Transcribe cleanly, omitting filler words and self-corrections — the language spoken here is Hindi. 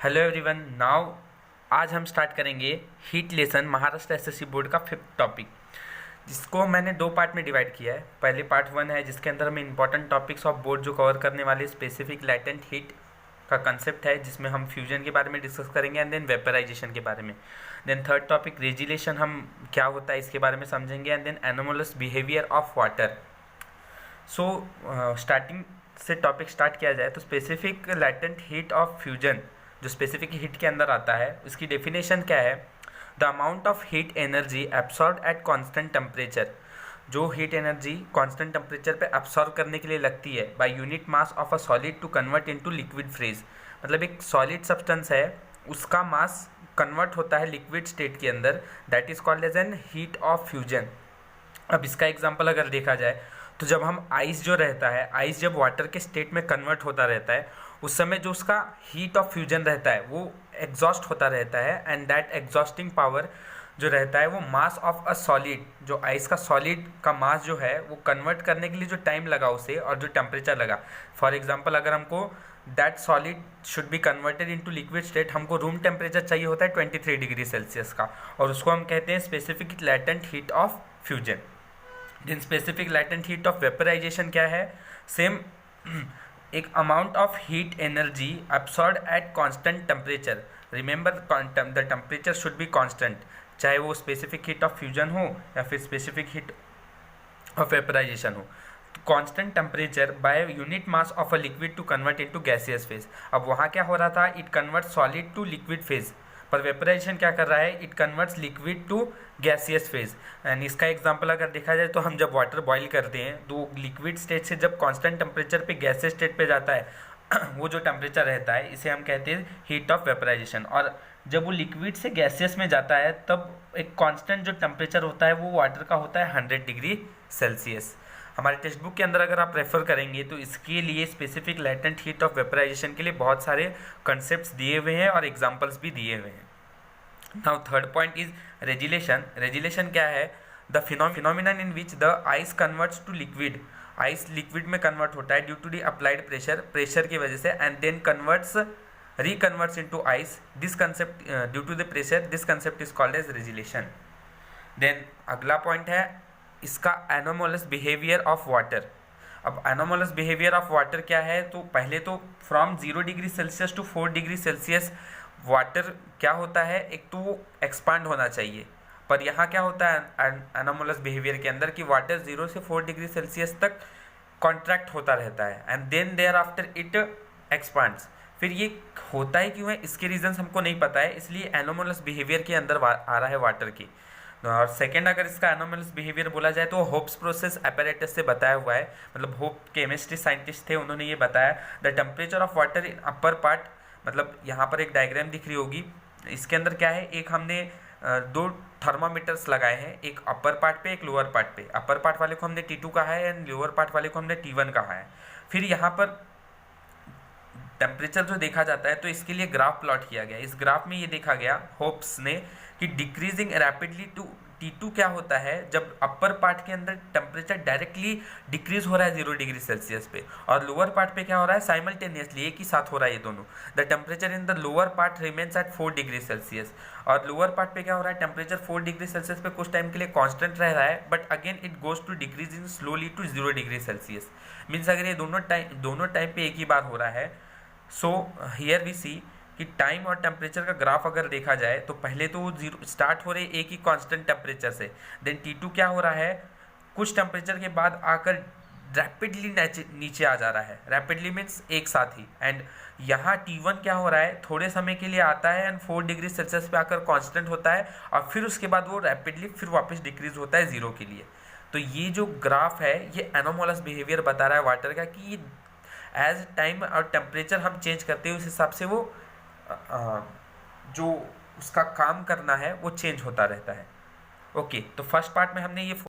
Hello everyone. नाउ आज हम स्टार्ट करेंगे heat lesson Maharashtra SSC board का 5th टॉपिक, जिसको मैंने 2 पार्ट में डिवाइड किया है। पहले पार्ट 1 है जिसके अंदर हम इंपॉर्टेंट टॉपिक्स ऑफ बोर्ड जो कवर करने वाले स्पेसिफिक लैटेंट हीट का कंसेप्ट है, जिसमें हम फ्यूजन के बारे में डिस्कस करेंगे एंड देन वेपराइजेशन के बारे में। देन थर्ड टॉपिक रेजिलेशन, हम क्या होता है इसके बारे में समझेंगे and then anomalous behaviour of water. So starting से टॉपिक स्टार्ट किया जाए तो specific latent heat of fusion जो स्पेसिफिक हीट के अंदर आता है, उसकी डेफिनेशन क्या है? The amount of heat energy absorb at constant temperature, जो हीट एनर्जी कांस्टेंट टेम्परेचर पे एब्सॉर्ब करने के लिए लगती है by unit mass of a solid to convert into liquid phase. मतलब एक सॉलिड सब्सटेंस है, उसका मास कन्वर्ट होता है लिक्विड स्टेट के अंदर, that is called as an heat of fusion. अब इसका एग्जांपल अगर देखा जाए तो जब हम आइस जो रहता है, आइस जब वाटर के स्टेट में कन्वर्ट होता रहता है, उस समय जो उसका हीट ऑफ फ्यूजन रहता है वो एग्जॉस्ट होता रहता है एंड दैट एग्जॉस्टिंग पावर जो रहता है वो मास ऑफ अ सॉलिड, जो आइस का सॉलिड का मास जो है वो कन्वर्ट करने के लिए जो टाइम लगा उसे और जो टेम्परेचर लगा। फॉर एग्जांपल अगर हमको that solid should be converted into liquid state, हमको रूम टेम्परेचर चाहिए होता है 23 डिग्री सेल्सियस का, और उसको हम कहते हैं specific latent heat of fusion. Then specific latent heat of vaporization क्या है? सेम एक amount of heat energy absorb at constant temperature. Remember the temperature should be constant, चाहे वो स्पेसिफिक हीट ऑफ फ्यूजन हो या फिर स्पेसिफिक हीट ऑफ वेपराइजेशन हो। Constant temperature by unit mass of a liquid to convert into gaseous phase. अब वहाँ क्या हो रहा था? It convert solid to liquid phase. पर वेपराइजेशन क्या कर रहा है? It converts liquid to gaseous phase. And इसका एग्जांपल अगर देखा जाए तो हम जब वाटर बॉईल करते हैं तो लिक्विड स्टेट से जब कांस्टेंट टेम्परेचर पे गैसियस स्टेट पे जाता है वो जो टेम्परेचर रहता है इसे हम कहते हैं हीट ऑफ वेपराइजेशन। और जब वो लिक्विड से गैसियस में जाता है तब एक कांस्टेंट जो टेम्परेचर होता है वो वाटर का होता है 100 डिग्री सेल्सियस। हमारे टेक्स्ट बुक के अंदर अगर आप रेफर करेंगे तो इसके लिए specific latent heat of vaporization के लिए बहुत सारे कंसेप्ट्स दिए हुए हैं और एग्जांपल्स भी दिए हुए हैं। Now third point is regelation. Regelation क्या है? The phenomenon in which the ice converts to liquid, ice liquid में कन्वर्ट होता है due to the applied pressure, pressure की वजह से, and then converts reconverts into ice. This concept due to the pressure, this concept is called as regelation. Then अगला पॉइंट है इसका एनोमलस बिहेवियर ऑफ वाटर। अब एनोमलस बिहेवियर ऑफ वाटर क्या है? तो पहले तो from 0 degree celsius to 4 degree celsius water क्या होता है? एक तो वो एक्सपांड होना चाहिए, पर यहाँ क्या होता है एनोमलस बिहेवियर के अंदर कि वाटर 0 से 4 डिग्री सेल्सियस तक कॉन्ट्रैक्ट होता रहता है and then thereafter it expands. फिर ये होता है क्यों है इसके रीजंस हमको नहीं पता है, इसलिए एनोमलस बिहेवियर के अंदर आ रहा है वाटर की। और सेकेंड अगर इसका एनोमलस बिहेवियर बोला जाए तो होप्स प्रोसेस apparatus से बताया हुआ है। मतलब होप केमिस्ट्री साइंटिस्ट थे, उन्होंने ये बताया the temperature of water in upper part. मतलब यहाँ पर एक डायग्राम दिख रही होगी, इसके अंदर क्या है, एक हमने 2 थर्मामीटर्स लगाए हैं, एक अपर पार्ट पे एक लोअर पार्ट पे। अपर पार्ट वाले को हमने T2 कहा है एंड लोअर पार्ट वाले को हमने T1 कहा है। फिर यहाँ पर टेम्परेचर जो देखा जाता है तो इसके लिए ग्राफ प्लॉट किया गया। इस ग्राफ में ये देखा गया होप्स ने कि डिक्रीजिंग रैपिडली टू T2 क्या होता है, जब अपर पार्ट के अंदर टेम्परेचर डायरेक्टली डिक्रीज हो रहा है 0 डिग्री सेल्सियस पे, और लोअर पार्ट पे क्या हो रहा है, साइमल्टेनियसली एक ही साथ हो रहा है ये दोनों। The temperature in the lower part remains at 4 degree Celsius, और लोअर पार्ट पे क्या हो रहा है, टेम्परेचर 4 डिग्री सेल्सियस पे कुछ टाइम के लिए कॉन्स्टेंट रह रहा है, but again it goes to decrease in slowly to 0 degree celsius. Means अगर ये दोनों टाइम पे एक ही बार हो रहा है, सो हियर वी सी कि टाइम और टेम्परेचर का ग्राफ अगर देखा जाए तो पहले तो वो 0 स्टार्ट हो रहे एक ही कांस्टेंट टेम्परेचर से, देन T2 क्या हो रहा है, कुछ टेम्परेचर के बाद आकर रैपिडली नीचे आ जा रहा है। रैपिडली मीन्स एक साथ ही। एंड यहाँ T1 क्या हो रहा है, थोड़े समय के लिए आता है एंड 4 डिग्री सेल्सियस पे आकर कांस्टेंट होता है, और फिर उसके बाद वो रैपिडली फिर वापस डिक्रीज होता है 0 के लिए। तो ये जो ग्राफ है ये एनोमलस बिहेवियर बता रहा है वाटर का कि एज टाइम और टेम्परेचर हम चेंज करते हैं उस हिसाब से वो जो उसका काम करना है वो चेंज होता रहता है। ओके, तो फर्स्ट पार्ट में हमने ये